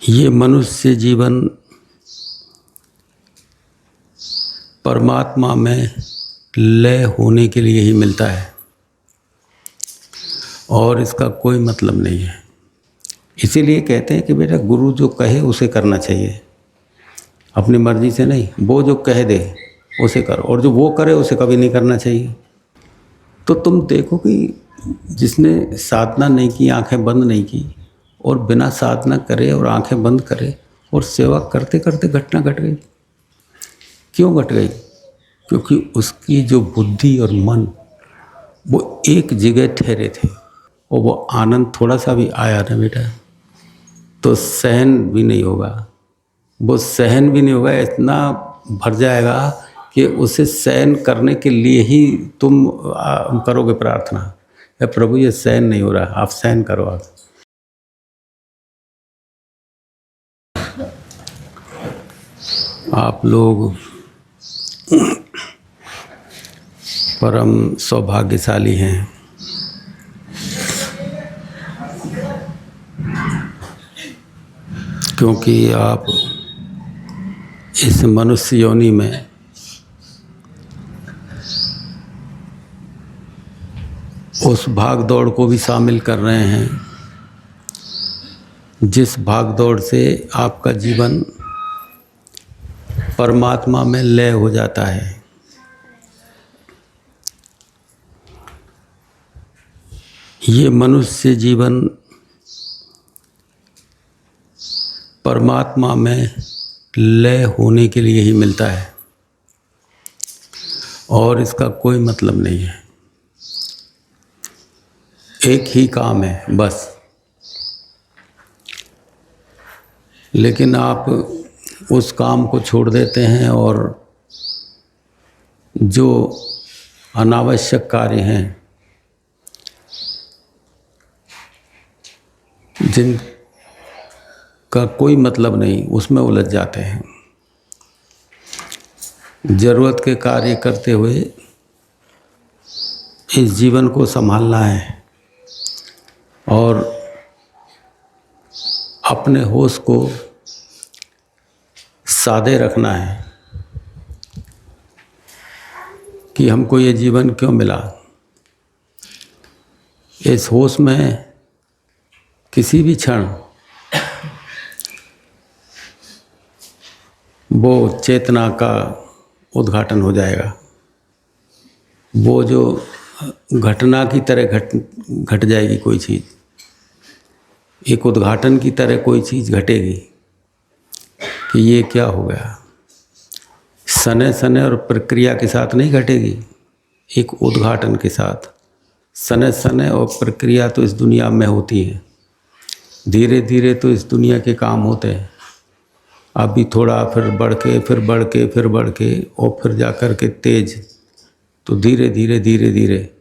ये मनुष्य जीवन परमात्मा में लय होने के लिए ही मिलता है और इसका कोई मतलब नहीं है। इसीलिए कहते हैं कि बेटा गुरु जो कहे उसे करना चाहिए, अपनी मर्जी से नहीं। वो जो कह दे उसे करो और जो वो करे उसे कभी नहीं करना चाहिए। तो तुम देखो कि जिसने साधना नहीं की, आंखें बंद नहीं की और बिना साधना करे और आंखें बंद करे और सेवा करते करते घटना घट गई। क्यों घट गई? क्योंकि उसकी जो बुद्धि और मन वो एक जगह ठहरे थे और वो आनंद थोड़ा सा भी आया ना बेटा तो सहन भी नहीं होगा। वो सहन भी नहीं होगा, इतना भर जाएगा कि उसे सहन करने के लिए ही तुम करोगे प्रार्थना, या प्रभु ये सहन नहीं हो रहा, आप सहन करो। आप लोग परम सौभाग्यशाली हैं क्योंकि आप इस मनुष्य योनि में उस भाग दौड़ को भी शामिल कर रहे हैं जिस भाग दौड़ से आपका जीवन परमात्मा में लय हो जाता है। ये मनुष्य जीवन परमात्मा में लय होने के लिए ही मिलता है और इसका कोई मतलब नहीं है। एक ही काम है बस, लेकिन आप उस काम को छोड़ देते हैं और जो अनावश्यक कार्य हैं, जिनका कोई मतलब नहीं, उसमें उलझ जाते हैं। जरूरत के कार्य करते हुए इस जीवन को संभालना है और अपने होश को सादे रखना है कि हमको ये जीवन क्यों मिला। इस होश में किसी भी क्षण वो चेतना का उद्घाटन हो जाएगा। वो जो घटना की तरह घट जाएगी कोई चीज़, एक उद्घाटन की तरह कोई चीज़ घटेगी कि ये क्या हो गया। समय समय और प्रक्रिया के साथ नहीं घटेगी, एक उद्घाटन के साथ। समय समय और प्रक्रिया तो इस दुनिया में होती है, धीरे धीरे तो इस दुनिया के काम होते हैं। अभी थोड़ा, फिर बढ़ के, फिर बढ़ के, फिर बढ़ के और फिर जा कर के तेज। तो धीरे धीरे धीरे धीरे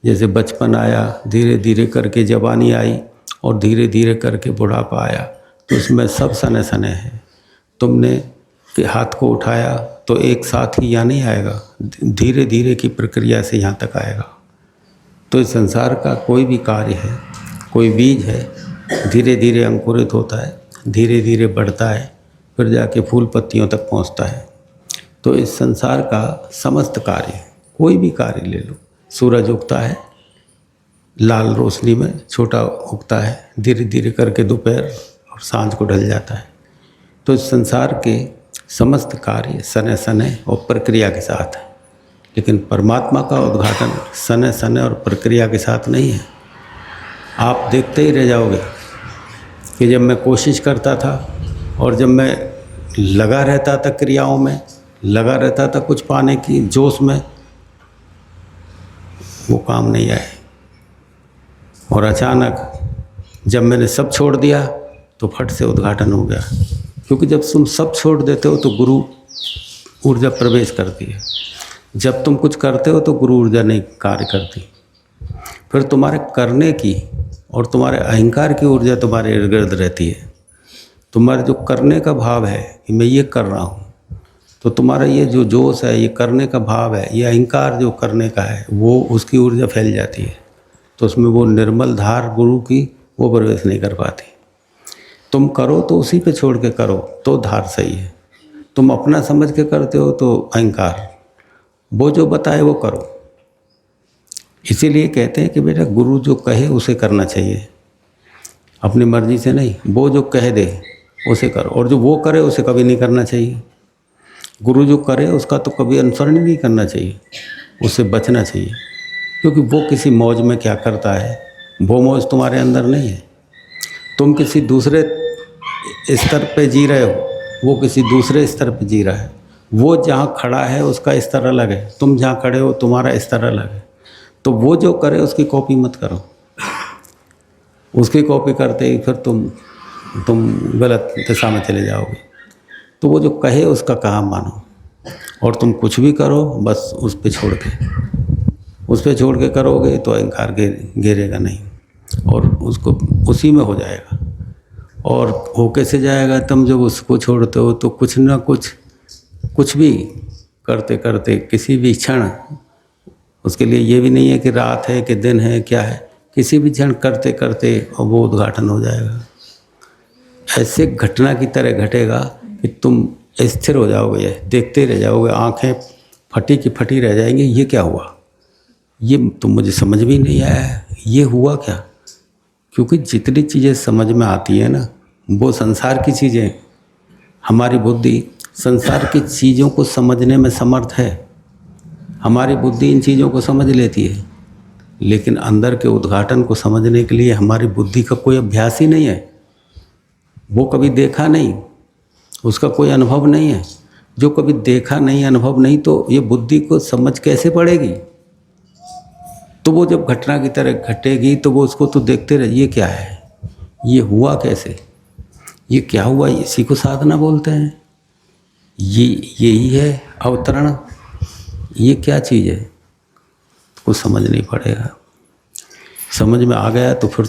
जैसे बचपन आया, धीरे धीरे करके जवानी आई और धीरे धीरे करके बुढ़ापा आया। तो इसमें सब सने सने है। तुमने के हाथ को उठाया तो एक साथ ही यहाँ नहीं आएगा, धीरे धीरे की प्रक्रिया से यहाँ तक आएगा। तो इस संसार का कोई भी कार्य है, कोई बीज है, धीरे धीरे अंकुरित होता है, धीरे धीरे बढ़ता है, फिर जाके फूल पत्तियों तक पहुँचता है। तो इस संसार का समस्त कार्य, कोई भी कार्य ले लो, सूरज उगता है लाल रोशनी में, छोटा उगता है, धीरे धीरे करके दोपहर और सांझ को ढल जाता है। तो इस संसार के समस्त कार्य समय समय और प्रक्रिया के साथ है, लेकिन परमात्मा का उद्घाटन समय समय और प्रक्रिया के साथ नहीं है। आप देखते ही रह जाओगे कि जब मैं कोशिश करता था और जब मैं लगा रहता था क्रियाओं में, लगा रहता था कुछ पाने की जोश में, वो काम नहीं आए। और अचानक जब मैंने सब छोड़ दिया तो फट से उद्घाटन हो गया। क्योंकि जब तुम सब छोड़ देते हो तो गुरु ऊर्जा प्रवेश करती है। जब तुम कुछ करते हो तो गुरु ऊर्जा नहीं कार्य करती। फिर तुम्हारे करने की और तुम्हारे अहंकार की ऊर्जा तुम्हारे इर्द गिर्द रहती है। तुम्हारे जो करने का भाव है कि मैं ये कर रहा हूँ, तो तुम्हारा ये जो जोश है, ये करने का भाव है, ये अहंकार जो करने का है, वो उसकी ऊर्जा फैल जाती है। तो उसमें वो निर्मल धार गुरु की वो प्रवेश नहीं कर पाती। तुम करो तो उसी पे छोड़ के करो तो धार सही है। तुम अपना समझ के करते हो तो अहंकार। वो जो बताए वो करो। इसीलिए कहते हैं कि बेटा गुरु जो कहे उसे करना चाहिए, अपनी मर्जी से नहीं। वो जो कह दे उसे करो, और जो वो करे उसे कभी नहीं करना चाहिए। गुरु जो करे उसका तो कभी अनुसरण नहीं करना चाहिए, उससे बचना चाहिए। क्योंकि वो किसी मौज में क्या करता है, वो मौज तुम्हारे अंदर नहीं है। तुम किसी दूसरे स्तर पे जी रहे हो, वो किसी दूसरे स्तर पे जी रहा है। वो जहाँ खड़ा है उसका स्तर अलग है, तुम जहाँ खड़े हो तुम्हारा स्तर अलग है। तो वो जो करे उसकी कॉपी मत करो। उसकी कॉपी करते ही फिर तुम गलत दिशा में चले जाओगे। तो वो जो कहे उसका कहा मानो, और तुम कुछ भी करो बस उस पे छोड़ के करोगे तो अहंकार गिरेगा नहीं, और उसको उसी में हो जाएगा। और हो कैसे जाएगा? तुम जब उसको छोड़ते हो तो कुछ ना कुछ भी करते करते किसी भी क्षण, उसके लिए ये भी नहीं है कि रात है कि दिन है क्या है, किसी भी क्षण करते करते वो उद्घाटन हो जाएगा। ऐसे घटना की तरह घटेगा कि तुम स्थिर हो जाओगे, देखते रह जाओगे, आंखें फटी की फटी रह जाएंगी। ये क्या हुआ? ये तो मुझे समझ भी नहीं आया, ये हुआ क्या? क्योंकि जितनी चीज़ें समझ में आती है ना, वो संसार की चीज़ें, हमारी बुद्धि संसार की चीज़ों को समझने में समर्थ है। हमारी बुद्धि इन चीज़ों को समझ लेती है, लेकिन अंदर के उद्घाटन को समझने के लिए हमारी बुद्धि का कोई अभ्यास ही नहीं है। वो कभी देखा नहीं, उसका कोई अनुभव नहीं है। जो कभी देखा नहीं, अनुभव नहीं, तो ये बुद्धि को समझ कैसे पड़ेगी? तो वो जब घटना की तरह घटेगी तो वो उसको तो देखते रहे, ये क्या है, ये हुआ कैसे, ये क्या हुआ, इसी को साधना बोलते हैं। यही है अवतरण। ये क्या चीज़ है, कुछ समझ नहीं पड़ेगा। समझ में आ गया तो फिर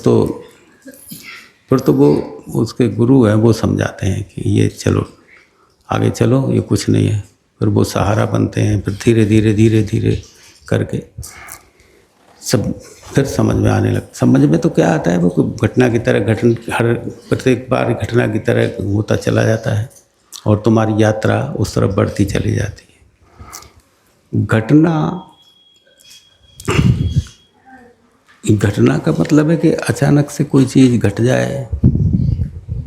तो वो उसके गुरु हैं, वो समझाते हैं कि ये चलो आगे चलो, ये कुछ नहीं है। फिर वो सहारा बनते हैं। फिर धीरे धीरे करके सब फिर समझ में आने लग। समझ में तो क्या आता है, वो घटना की तरह हर प्रत्येक बार घटना की तरह होता चला जाता है, और तुम्हारी यात्रा उस तरफ बढ़ती चली जाती है। घटना का मतलब है कि अचानक से कोई चीज़ घट जाए,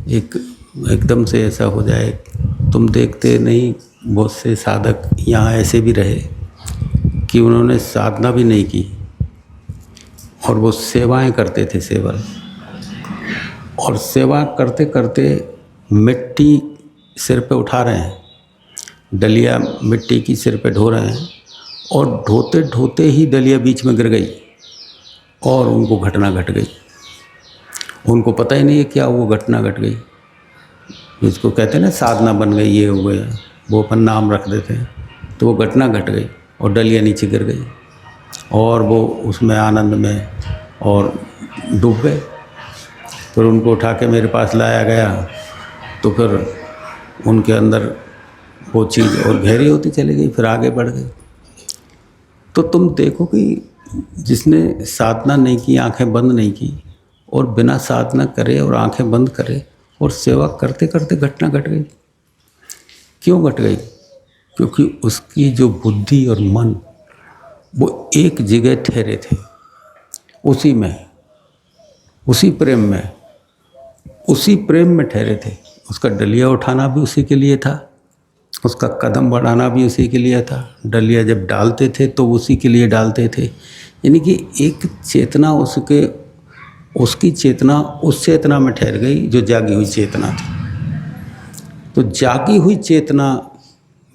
एकदम से ऐसा हो जाए। तुम देखते नहीं, बहुत से साधक यहाँ ऐसे भी रहे कि उन्होंने साधना भी नहीं की और वो सेवाएं करते थे, सेवल। और सेवा करते करते मिट्टी सिर पे उठा रहे हैं, डलिया मिट्टी की सिर पे ढो रहे हैं, और ढोते ढोते ही डलिया बीच में गिर गई और उनको घटना घट गई। उनको पता ही नहीं है क्या वो घटना घट गई। जिसको कहते हैं ना साधना बन गई, ये हो गया, वो अपन नाम रख देते हैं। तो वो घटना घट गई और डलिया नीचे गिर गई, और वो उसमें आनंद में और डूब गए। फिर उनको उठा के मेरे पास लाया गया, तो फिर उनके अंदर वो चीज़ और गहरी होती चली गई, फिर आगे बढ़ गई। तो तुम देखो कि जिसने साधना नहीं की, आंखें बंद नहीं की, और बिना साधना करे और आंखें बंद करे और सेवा करते करते घटना घट गई। क्यों घट गई? क्योंकि उसकी जो बुद्धि और मन वो एक जगह ठहरे थे, उसी में, उसी प्रेम में ठहरे थे। उसका डलिया उठाना भी उसी के लिए था, उसका कदम बढ़ाना भी उसी के लिए था। डलिया जब डालते थे तो उसी के लिए डालते थे। यानी कि एक चेतना उसकी चेतना उस चेतना में ठहर गई जो जागी हुई चेतना थी। तो जागी हुई चेतना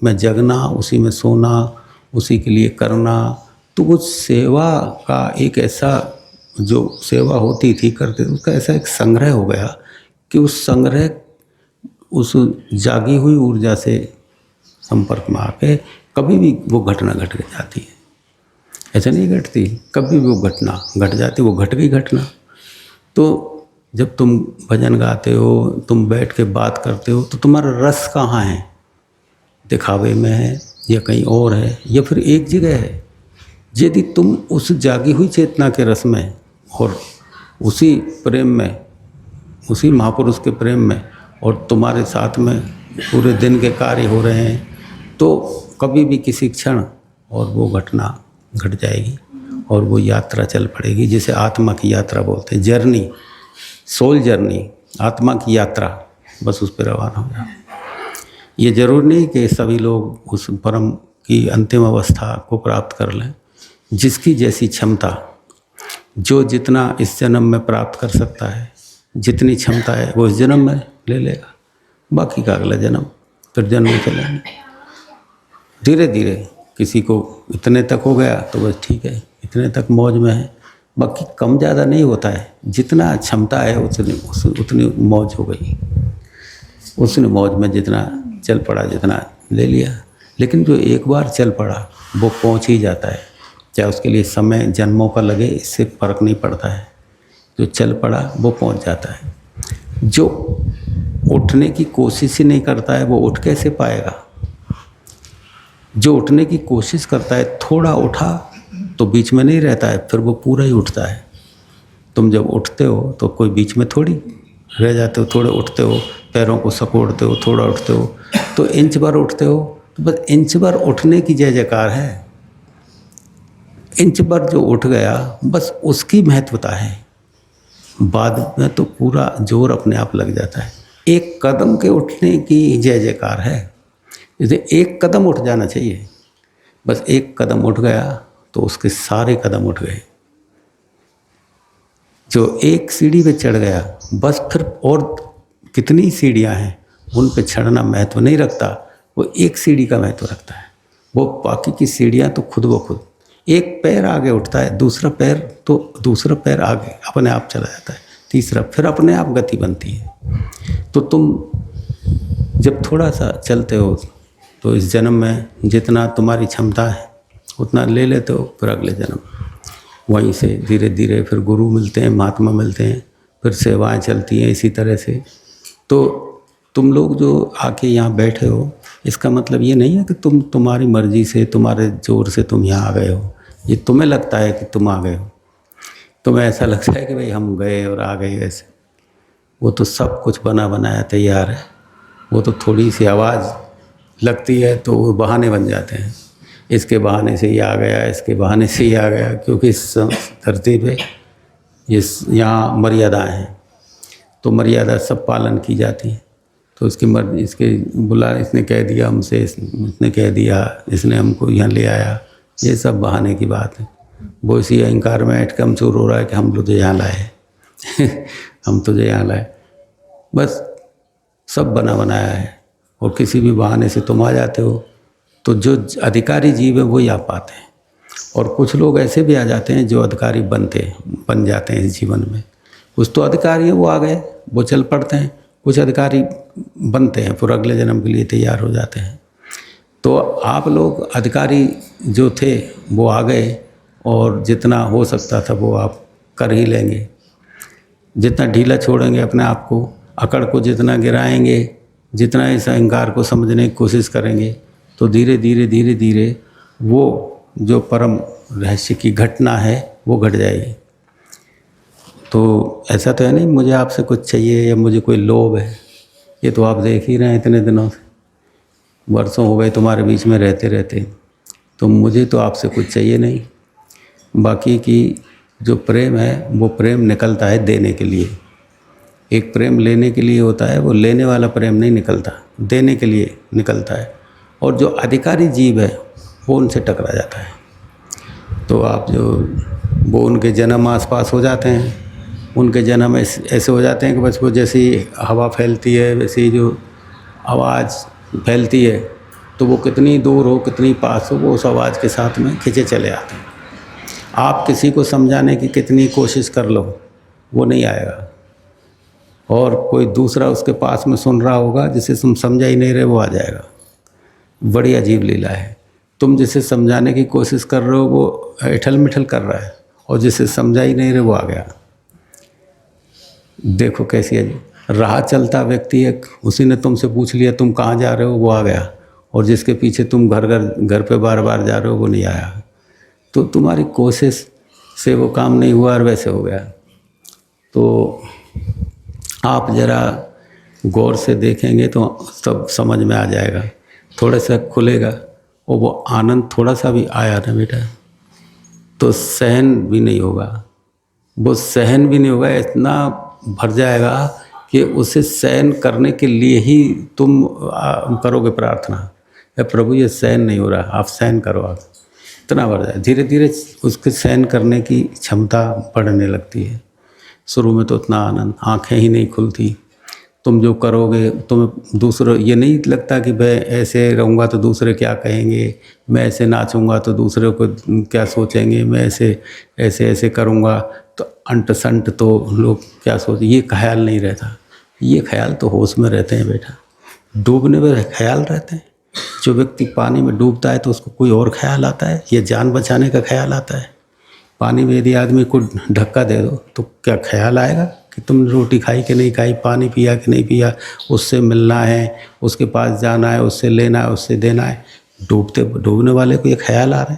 में जगना, उसी में सोना, उसी के लिए करना, तो वो सेवा का एक ऐसा, जो सेवा होती थी करते थे, उसका ऐसा एक संग्रह हो गया कि उस संग्रह उस जागी हुई ऊर्जा से संपर्क में आके कभी भी वो घटना घट जाती है। ऐसा नहीं घटती, कभी भी वो घटना घट जाती, वो घट गई घटना। तो जब तुम भजन गाते हो, तुम बैठ के बात करते हो, तो तुम्हारा रस कहाँ है? दिखावे में है या कहीं और है या फिर एक जगह है? यदि तुम उस जागी हुई चेतना के रस में और उसी प्रेम में उसी महापुरुष के प्रेम में और तुम्हारे साथ में पूरे दिन के कार्य हो रहे हैं, तो कभी भी किसी क्षण और वो घटना घट जाएगी और वो यात्रा चल पड़ेगी, जिसे आत्मा की यात्रा बोलते हैं। जर्नी, सोल जर्नी, आत्मा की यात्रा, बस उस पर रवाना हो जाओ। ये जरूर नहीं कि सभी लोग उस परम की अंतिम अवस्था को प्राप्त कर लें। जिसकी जैसी क्षमता, जो जितना इस जन्म में प्राप्त कर सकता है, जितनी क्षमता है वो इस जन्म में ले लेगा, बाकी का अगला जन्म फिर जन्म में चलेंगे। धीरे धीरे किसी को इतने तक हो गया तो बस ठीक है, इतने तक मौज में है, बाकी कम ज़्यादा नहीं होता है। जितना क्षमता है उतनी मौज हो गई, उसने मौज में जितना चल पड़ा, जितना ले लिया। लेकिन जो एक बार चल पड़ा वो पहुंच ही जाता है, चाहे उसके लिए समय जन्मों का लगे, इससे फ़र्क नहीं पड़ता है। जो चल पड़ा वो पहुंच जाता है। जो उठने की कोशिश ही नहीं करता है वो उठ कैसे पाएगा? जो उठने की कोशिश करता है, थोड़ा उठा तो बीच में नहीं रहता है, फिर वो पूरा ही उठता है। तुम जब उठते हो तो कोई बीच में थोड़ी रह जाते हो, थोड़े उठते हो, पैरों को सकोड़ते हो, थोड़ा उठते हो, तो इंच भर उठते हो, तो बस इंच भर उठने की जय जयकार है। इंच भर जो उठ गया बस उसकी महत्वता है, बाद में तो पूरा जोर अपने आप लग जाता है। एक कदम के उठने की जय जयकार है, जैसे एक कदम उठ जाना चाहिए, बस एक कदम उठ गया तो उसके सारे कदम उठ गए। जो एक सीढ़ी पे चढ़ गया बस फिर और कितनी सीढ़ियां हैं उन पे चढ़ना महत्व नहीं रखता, वो एक सीढ़ी का महत्व रखता है। वो बाकी की सीढ़ियां तो खुद ब खुद, एक पैर आगे उठता है, दूसरा पैर आगे अपने आप चला जाता है, तीसरा फिर अपने आप गति बनती है। तो तुम जब थोड़ा सा चलते हो तो इस जन्म में जितना तुम्हारी क्षमता है उतना ले लेते हो, फिर अगले जन्म वहीं से धीरे धीरे फिर गुरु मिलते हैं, महात्मा मिलते हैं, फिर सेवाएं चलती हैं इसी तरह से। तो तुम लोग जो आके यहाँ बैठे हो, इसका मतलब ये नहीं है कि तुम्हारी मर्जी से, तुम्हारे जोर से तुम यहाँ आ गए हो। ये तुम्हें लगता है कि तुम आ गए हो, तुम्हें ऐसा लगता है कि भाई हम गए और आ गए ऐसे। वो तो सब कुछ बना बनाया तैयार है। वो तो थोड़ी सी आवाज़ लगती है तो वो बहाने बन जाते हैं, इसके बहाने से ये आ गया, इसके बहाने से ये आ गया, क्योंकि इस धरती पे यहाँ मर्यादाएं हैं, तो मर्यादा सब पालन की जाती है। तो इसके इसने कह दिया हमसे, इसने कह दिया, इसने हमको यहाँ ले आया, ये सब बहाने की बात है। वो इसी अहंकार में ऐठ कम चूर हो रहा है कि हम तुझे यहाँ लाए हम तुझे यहाँ लाए, बस सब बना बनाया है। और किसी भी बहाने से तुम आ जाते हो, तो जो अधिकारी जीव है वही आ पाते हैं। और कुछ लोग ऐसे भी आ जाते हैं जो अधिकारी बन जाते हैं इस जीवन में। कुछ तो अधिकारी हैं वो आ गए, वो चल पड़ते हैं, कुछ अधिकारी बनते हैं फिर अगले जन्म के लिए तैयार हो जाते हैं। तो आप लोग अधिकारी जो थे वो आ गए, और जितना हो सकता था वो आप कर ही लेंगे। जितना ढीला छोड़ेंगे अपने आप को, अकड़ को जितना गिराएंगे, जितना इस अहंकार को समझने की कोशिश करेंगे, तो धीरे धीरे वो जो परम रहस्य की घटना है वो घट जाएगी। तो ऐसा तो है नहीं मुझे आपसे कुछ चाहिए या मुझे कोई लोभ है, ये तो आप देख ही रहे हैं इतने दिनों से, वर्षों हो गए तुम्हारे बीच में रहते रहते, तो मुझे तो आपसे कुछ चाहिए नहीं। बाकी की जो प्रेम है वो प्रेम निकलता है देने के लिए। एक प्रेम लेने के लिए होता है, वो लेने वाला प्रेम नहीं निकलता, देने के लिए निकलता है। और जो अधिकारी जीव है वो उनसे टकरा जाता है। तो आप वो उनके जन्म आसपास हो जाते हैं, उनके जन्म ऐसे हो जाते हैं कि बस वो जैसी हवा फैलती है वैसी जो आवाज़ फैलती है, तो वो कितनी दूर हो कितनी पास हो, वो उस आवाज़ के साथ में खिंचे चले आते हैं। आप किसी को समझाने की कितनी कोशिश कर लो वो नहीं आएगा, और कोई दूसरा उसके पास में सुन रहा होगा जिसे तुम समझा ही नहीं रहे, वो आ जाएगा। बड़ी अजीब लीला है। तुम जिसे समझाने की कोशिश कर रहे हो वो ऐठल मिठल कर रहा है, और जिसे समझा ही नहीं रहे वो आ गया। देखो कैसी अजीब। राह चलता व्यक्ति है, उसी ने तुमसे पूछ लिया तुम कहाँ जा रहे हो, वो आ गया। और जिसके पीछे तुम घर पे बार बार जा रहे हो वो नहीं आया। तो तुम्हारी कोशिश से वो काम नहीं हुआ और वैसे हो गया। तो आप जरा गौर से देखेंगे तो सब समझ में आ जाएगा, थोड़ा सा खुलेगा और वो आनंद थोड़ा सा भी आया ना बेटा तो सहन भी नहीं होगा, वो सहन भी नहीं होगा, इतना भर जाएगा कि उसे सहन करने के लिए ही तुम करोगे प्रार्थना, या प्रभु ये सहन नहीं हो रहा, आप सहन करो, आप इतना भर जाए। धीरे धीरे उसके सहन करने की क्षमता बढ़ने लगती है। शुरू में तो इतना आनंद, आंखें ही नहीं खुलती, तुम जो करोगे तुम्हें दूसरों ये नहीं लगता कि मैं ऐसे रहूँगा तो दूसरे क्या कहेंगे, मैं ऐसे नाचूंगा तो दूसरे को क्या सोचेंगे, मैं ऐसे ऐसे ऐसे करूँगा तो अंट संट तो लोग क्या सोच, ये ख्याल नहीं रहता। ये ख्याल तो होश में रहते हैं बेटा, डूबने में ख्याल रहते हैं। जो व्यक्ति पानी में डूबता है तो उसको कोई और ख्याल आता है, ये जान बचाने का ख्याल आता है। पानी में यदि आदमी को धक्का दे दो तो क्या ख्याल आएगा कि तुम रोटी खाई कि नहीं खाई, पानी पिया कि नहीं पिया, उससे मिलना है, उसके पास जाना है, उससे लेना है, उससे देना है। डूबने वाले को ये ख्याल आ रहा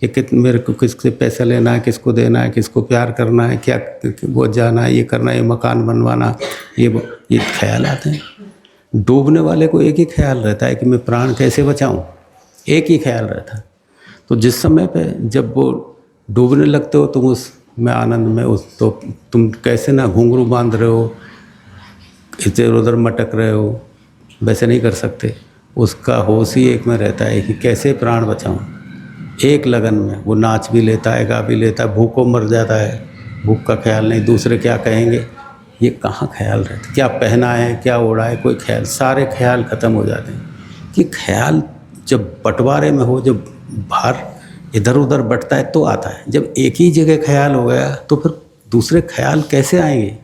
है कि मेरे को किससे पैसा लेना है, किसको देना है, किसको प्यार करना है, क्या वो जाना है, ये करना है, ये मकान बनवाना, ये ख्याल आते हैं। डूबने वाले को एक ही ख्याल रहता है कि मैं प्राण कैसे बचाऊं, एक ही ख्याल रहता है। तो जिस समय पे जब वो डूबने लगते हो तुम उस में आनंद में, उस तो तुम कैसे ना घुंघरू बांध रहे हो, इधर उधर मटक रहे हो, वैसे नहीं कर सकते। उसका होश ही एक में रहता है कि कैसे प्राण बचाऊं। एक लगन में वो नाच भी लेता है, गा भी लेता है, भूखों मर जाता है, भूख का ख्याल नहीं, दूसरे क्या कहेंगे, ये कहाँ ख्याल रहता, क्या पहना है, क्या ओढ़ा है, कोई ख्याल, सारे ख्याल ख़त्म हो जाते हैं। कि ख्याल जब बंटवारे में हो, जब बाहर इधर उधर बटता है तो आता है। जब एक ही जगह ख्याल हो गया तो फिर दूसरे ख्याल कैसे आएंगे।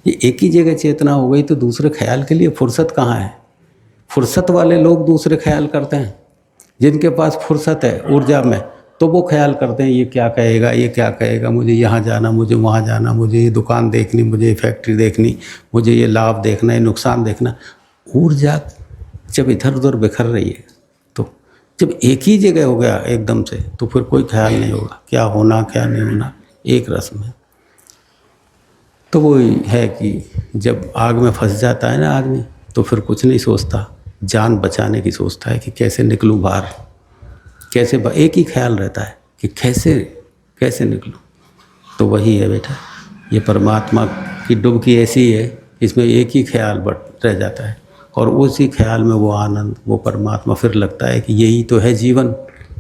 ये एक ही जगह चेतना हो गई तो दूसरे ख्याल के लिए फुर्सत कहाँ है। फुर्सत वाले लोग दूसरे ख्याल करते हैं, जिनके पास फुर्सत है ऊर्जा में, तो वो ख्याल करते हैं ये क्या कहेगा, ये क्या कहेगा, मुझे यहाँ जाना, मुझे वहाँ जाना, मुझे ये दुकान देखनी, मुझे ये फैक्ट्री देखनी, मुझे ये लाभ देखना है, नुकसान देखना। ऊर्जा जब इधर उधर बिखर रही है, तो जब एक ही जगह हो गया एकदम से, तो फिर कोई ख्याल नहीं होगा क्या होना क्या नहीं होना, एक रस में। तो वो है कि जब आग में फंस जाता है ना आदमी, तो फिर कुछ नहीं सोचता, जान बचाने की सोचता है कि कैसे निकलूँ बाहर, कैसे एक ही ख्याल रहता है कि कैसे निकलूँ। तो वही है बेटा, ये परमात्मा की डुबकी ऐसी है, इसमें एक ही ख्याल रह जाता है, और उसी ख्याल में वो आनंद, वो परमात्मा फिर लगता है कि यही तो है जीवन,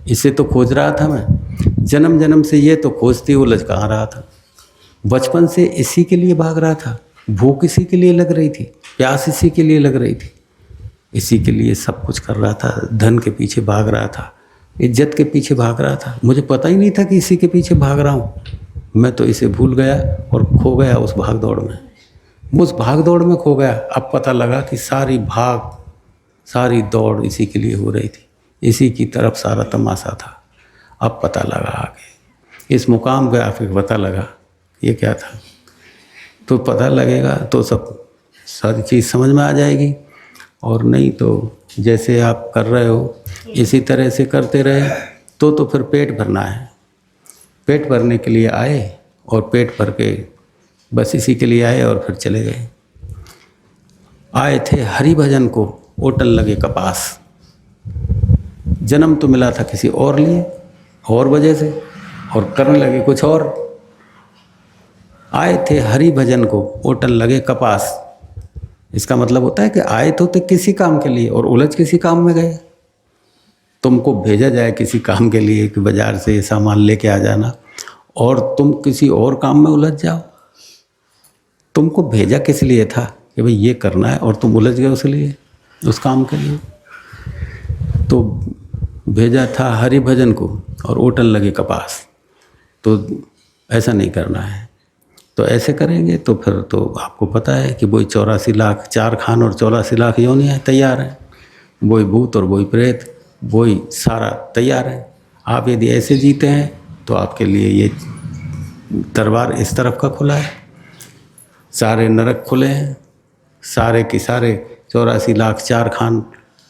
इसे तो खोज रहा था मैं, जन्म जन्म से ये तो खोजती उलझ कहाँ रहा था। बचपन से इसी के लिए भाग रहा था, भूख इसी के लिए लग रही थी, प्यास इसी के लिए लग रही थी, इसी के लिए सब कुछ कर रहा था, धन के पीछे भाग रहा था, इज्जत के पीछे भाग रहा था। मुझे पता ही नहीं था कि इसी के पीछे भाग रहा हूँ, मैं तो इसे भूल गया और खो गया उस भाग दौड़ में, उस भाग दौड़ में खो गया। अब पता लगा कि सारी दौड़ इसी के लिए हो रही थी, इसी की तरफ सारा तमाशा था। अब पता लगा, आगे इस मुकाम पे आके पता लगा ये क्या था। तो पता लगेगा तो सब सारी चीज़ समझ में आ जाएगी, और नहीं तो जैसे आप कर रहे हो इसी तरह से करते रहे तो फिर पेट भरना है। पेट भरने के लिए आए और पेट भर के बस इसी के लिए आए और फिर चले गए। आए थे हरि भजन को, ओटन लगे कपास। जन्म तो मिला था किसी और लिए, और वजह से, और करने लगे कुछ और। आए थे हरि भजन को, ओटन लगे कपास। इसका मतलब होता है कि आए तो किसी काम के लिए और उलझ किसी काम में गए। तुमको भेजा जाए किसी काम के लिए कि बाजार से ये सामान लेके आ जाना, और तुम किसी और काम में उलझ जाओ। तुमको भेजा किस लिए था कि भाई ये करना है, और तुम उलझ गए उस लिए, उस काम के लिए। तो भेजा था हरि भजन को और ओटन लगे कपास। तो ऐसा नहीं करना है। तो ऐसे करेंगे तो फिर तो आपको पता है कि वही 84 लाख 4 खान और 84 लाख योनियाँ तैयार हैं, वही भूत और वही प्रेत, वही सारा तैयार है। आप यदि ऐसे जीते हैं तो आपके लिए ये दरबार इस तरफ का खुला है, सारे नरक खुले हैं, सारे के सारे 84 लाख 4 खान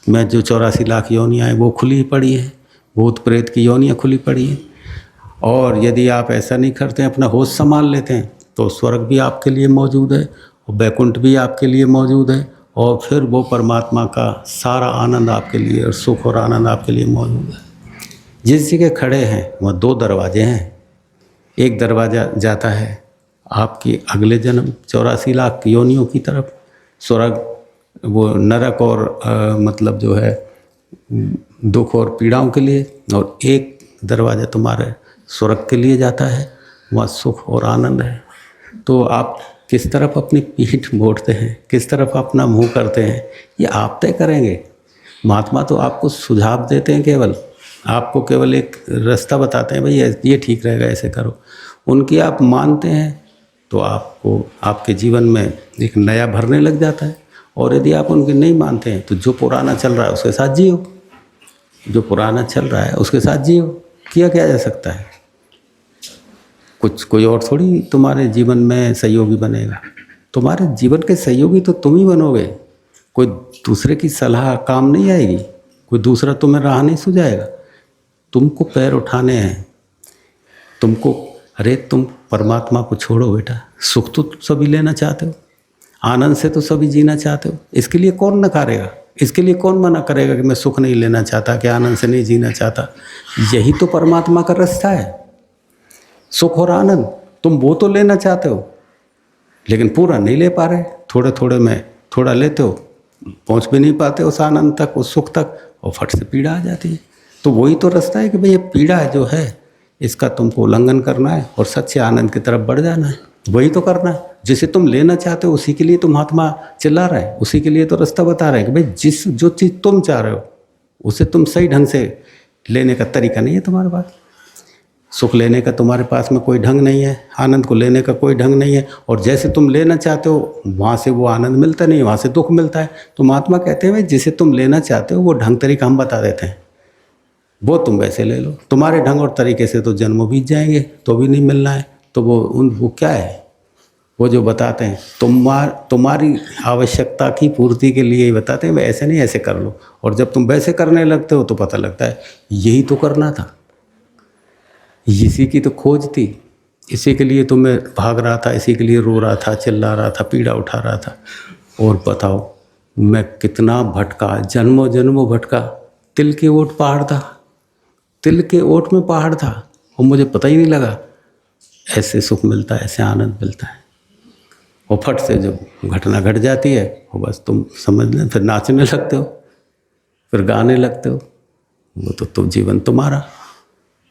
में जो 84 लाख योनियाँ हैं वो खुली पड़ी हैं, भूत प्रेत की योनियाँ खुली पड़ी हैं। और यदि आप ऐसा नहीं करते हैं, अपना होश संभाल लेते हैं, तो स्वर्ग भी आपके लिए मौजूद है वो बैकुंठ भी आपके लिए मौजूद है, और फिर वो परमात्मा का सारा आनंद आपके लिए और सुख और आनंद आपके लिए मौजूद है। जिस जगह खड़े हैं वहाँ दो दरवाजे हैं। एक दरवाज़ा जाता है आपकी अगले जन्म 84 लाख योनियों की तरफ, स्वर्ग, वो नरक और मतलब जो है दुख और पीड़ाओं के लिए, और एक दरवाज़ा तुम्हारे स्वर्ग के लिए जाता है, वहाँ सुख और आनंद है। तो आप किस तरफ अपनी पीठ मोड़ते हैं, किस तरफ अपना मुंह करते हैं, ये आप तय करेंगे। महात्मा तो आपको सुझाव देते हैं, केवल आपको केवल एक रास्ता बताते हैं, भाई ये ठीक रहेगा, ऐसे करो। उनकी आप मानते हैं तो आपको आपके जीवन में एक नया भरने लग जाता है। और यदि आप उनके नहीं मानते हैं तो जो पुराना चल रहा है उसके साथ जियो, जो पुराना चल रहा है उसके साथ जियो। किया क्या जा सकता है? कुछ कोई और थोड़ी तुम्हारे जीवन में सहयोगी बनेगा। तुम्हारे जीवन के सहयोगी तो तुम ही बनोगे। कोई दूसरे की सलाह काम नहीं आएगी, कोई दूसरा तुम्हें राह नहीं सुझाएगा। तुमको पैर उठाने हैं, तुमको, अरे तुम परमात्मा को छोड़ो बेटा, सुख तो सभी लेना चाहते हो, आनंद से तो सभी जीना चाहते हो। इसके लिए कौन नकारेगा? इसके लिए कौन मना करेगा कि मैं सुख नहीं लेना चाहता, कि आनंद से नहीं जीना चाहता? यही तो परमात्मा का रास्ता है, सुख और आनंद। तुम वो तो लेना चाहते हो लेकिन पूरा नहीं ले पा रहे, थोड़े थोड़े में थोड़ा लेते हो, पहुंच भी नहीं पाते उस आनंद तक, उस सुख तक, और फट से पीड़ा आ जाती है। तो वही तो रास्ता है कि भाई ये पीड़ा जो है इसका तुमको उल्लंघन करना है और सच्चे आनंद की तरफ बढ़ जाना है। वही तो करना है, जिसे तुम लेना चाहते हो उसी के लिए तो महात्मा चिल्ला रहा है, उसी के लिए तो रास्ता बता रहे हैं कि भाई जो चीज़ तुम चाह रहे हो उसे तुम सही ढंग से लेने का तरीका नहीं है तुम्हारे पास। सुख लेने का तुम्हारे पास में कोई ढंग नहीं है, आनंद को लेने का कोई ढंग नहीं है, और जैसे तुम लेना चाहते हो वहाँ से वो आनंद मिलता नहीं, वहाँ से दुख मिलता है। तो महात्मा कहते हैं भाई जिसे तुम लेना चाहते हो वो ढंग तरीका हम बता देते हैं, वो तुम वैसे ले लो। तुम्हारे ढंग और तरीके से तो जन्म बीत जाएंगे तो भी नहीं मिलना है। तो वो क्या है, वो जो बताते हैं तुम्हारी आवश्यकता की पूर्ति के लिए ही बताते हैं, ऐसे नहीं ऐसे कर लो। और जब तुम वैसे करने लगते हो तो पता लगता है यही तो करना था, इसी की तो खोज थी, इसी के लिए तो मैं भाग रहा था, इसी के लिए रो रहा था, चिल्ला रहा था, पीड़ा उठा रहा था। और बताओ मैं कितना भटका, जन्मों जन्मों भटका। तिल के ओट पहाड़ था, तिल के ओट में पहाड़ था और मुझे पता ही नहीं लगा। ऐसे सुख मिलता है, ऐसे आनंद मिलता है। और फट से जब घटना घट जाती है वो बस तुम समझ लें, फिर नाचने लगते हो, फिर गाने लगते हो। वो तो जीवन तुम्हारा,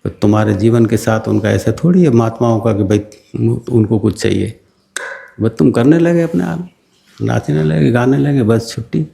फिर तुम्हारे जीवन के साथ उनका ऐसा थोड़ी है महात्माओं का कि भाई उनको कुछ चाहिए। बस तुम करने लगे अपने आप, नाचने लगे, गाने लगे, बस छुट्टी।